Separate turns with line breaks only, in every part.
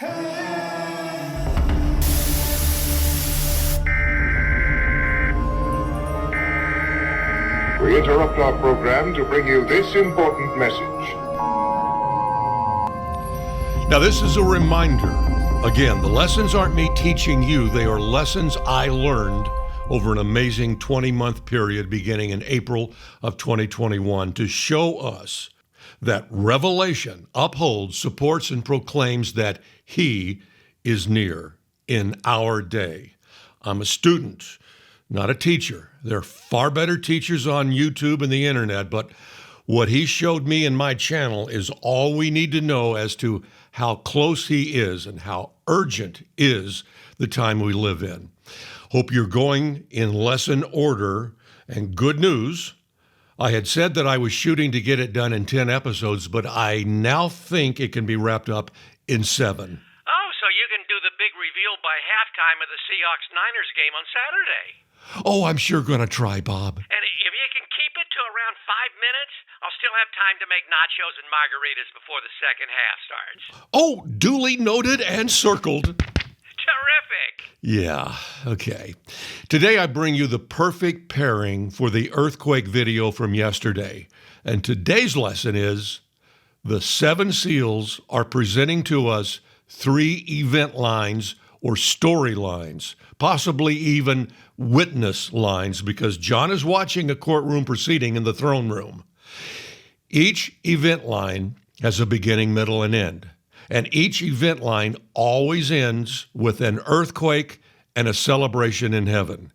We interrupt our program to bring you this important message.
Now, this is a reminder. Again, the lessons aren't me teaching you. They are lessons I learned over an amazing 20-month period beginning in April of 2021 to show us that Revelation upholds, supports, and proclaims that He is near in our day. I'm a student, not a teacher. There are far better teachers on YouTube and the internet, but what he showed me in my channel is all we need to know as to how close he is and how urgent is the time we live in. Hope you're going in lesson order, and good news. I had said that I was shooting to get it done in 10 episodes, but I now think it can be wrapped up in 7.
Oh, so you can do the big reveal by halftime of the Seahawks-Niners game on Saturday.
Oh, I'm sure going to try, Bob.
And if you can keep it to around 5 minutes, I'll still have time to make nachos and margaritas before the second half starts.
Oh, duly noted and circled.
Terrific.
Yeah, okay. Today I bring you the perfect pairing for the earthquake video from yesterday. And today's lesson is the 7 seals are presenting to us 3 event lines or storylines, possibly even witness lines, because John is watching a courtroom proceeding in the throne room. Each event line has a beginning, middle, and end. And each event line always ends with an earthquake and a celebration in heaven.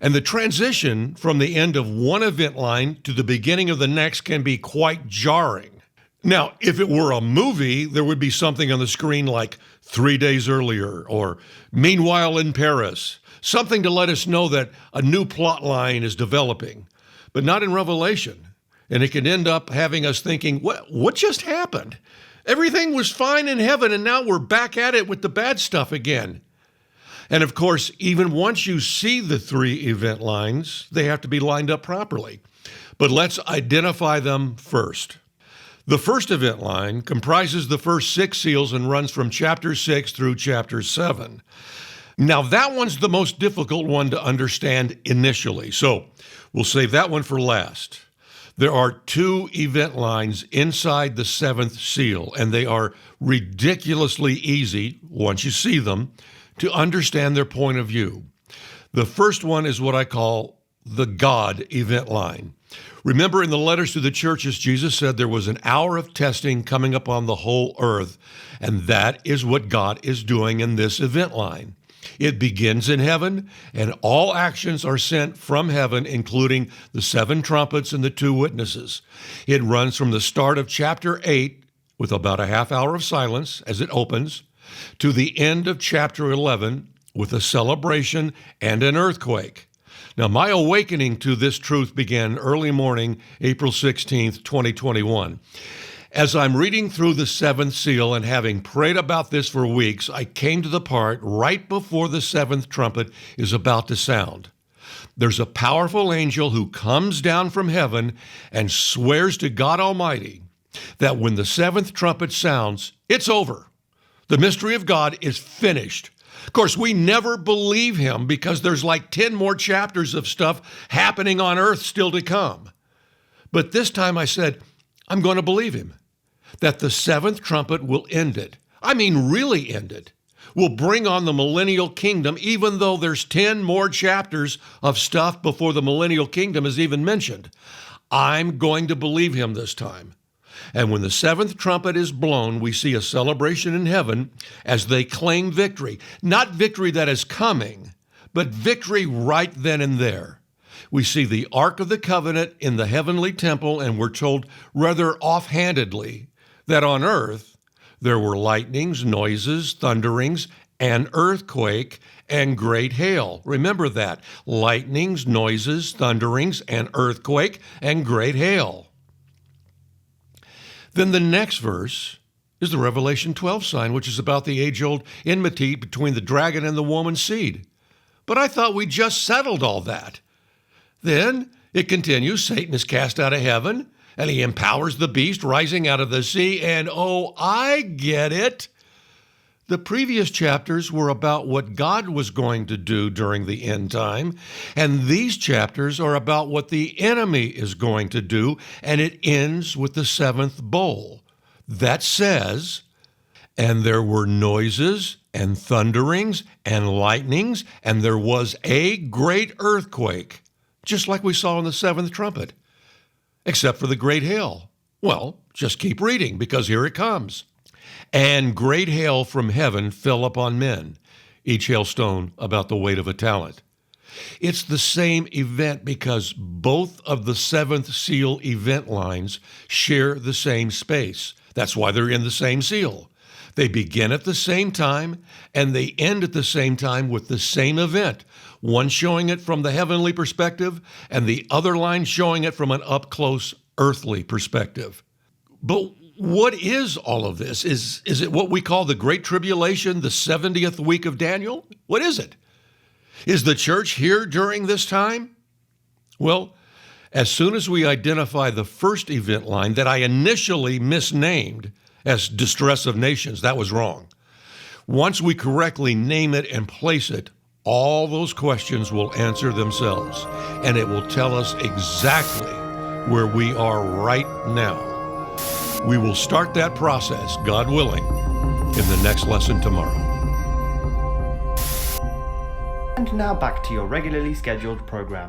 And the transition from the end of one event line to the beginning of the next can be quite jarring. Now, if it were a movie, there would be something on the screen like 3 days earlier or Meanwhile in Paris, something to let us know that a new plot line is developing, but not in Revelation. And it can end up having us thinking, what just happened? Everything was fine in heaven, and now we're back at it with the bad stuff again. And of course, even once you see the 3 event lines, they have to be lined up properly. But let's identify them first. The first event line comprises the first 6 seals and runs from chapter 6 through chapter 7. Now, that one's the most difficult one to understand initially, so we'll save that one for last. There are 2 event lines inside the 7th seal, and they are ridiculously easy, once you see them, to understand their point of view. The first one is what I call the God event line. Remember, in the letters to the churches, Jesus said there was an hour of testing coming upon the whole earth, and that is what God is doing in this event line. It begins in heaven, and all actions are sent from heaven, including the 7 trumpets and the 2 witnesses. It runs from the start of chapter 8, with about a half hour of silence as it opens, to the end of chapter 11, with a celebration and an earthquake. Now, my awakening to this truth began early morning, April 16th, 2021. As I'm reading through the 7th seal and having prayed about this for weeks, I came to the part right before the 7th trumpet is about to sound. There's a powerful angel who comes down from heaven and swears to God Almighty that when the 7th trumpet sounds, it's over. The mystery of God is finished. Of course, we never believe him because there's like 10 more chapters of stuff happening on earth still to come. But this time I said, I'm going to believe him, that the 7th trumpet will end it. I mean, really end it. Will bring on the millennial kingdom, even though there's 10 more chapters of stuff before the millennial kingdom is even mentioned. I'm going to believe him this time. And when the 7th trumpet is blown, we see a celebration in heaven as they claim victory. Not victory that is coming, but victory right then and there. We see the Ark of the Covenant in the heavenly temple, and we're told rather offhandedly that on earth there were lightnings, noises, thunderings, an earthquake, and great hail. Remember that. Lightnings, noises, thunderings, an earthquake, and great hail. Then the next verse is the Revelation 12 sign, which is about the age-old enmity between the dragon and the woman's seed. But I thought we just settled all that. Then it continues, Satan is cast out of heaven, and he empowers the beast rising out of the sea, and oh, I get it. The previous chapters were about what God was going to do during the end time, and these chapters are about what the enemy is going to do, and it ends with the seventh bowl. That says, "And there were noises and thunderings and lightnings, and there was a great earthquake," just like we saw in the seventh trumpet, except for the great hail. Well, just keep reading, because here it comes. "And great hail from heaven fell upon men, each hailstone about the weight of a talent." It's the same event because both of the seventh seal event lines share the same space. That's why they're in the same seal. They begin at the same time, and they end at the same time with the same event, one showing it from the heavenly perspective, and the other line showing it from an up-close earthly perspective. But what is all of this? Is it what we call the Great Tribulation, the 70th week of Daniel? What is it? Is the church here during this time? Well, as soon as we identify the first event line that I initially misnamed as Distress of Nations, that was wrong. Once we correctly name it and place it, all those questions will answer themselves, and it will tell us exactly where we are right now. We will start that process, God willing, in the next lesson tomorrow.
And now back to your regularly scheduled program.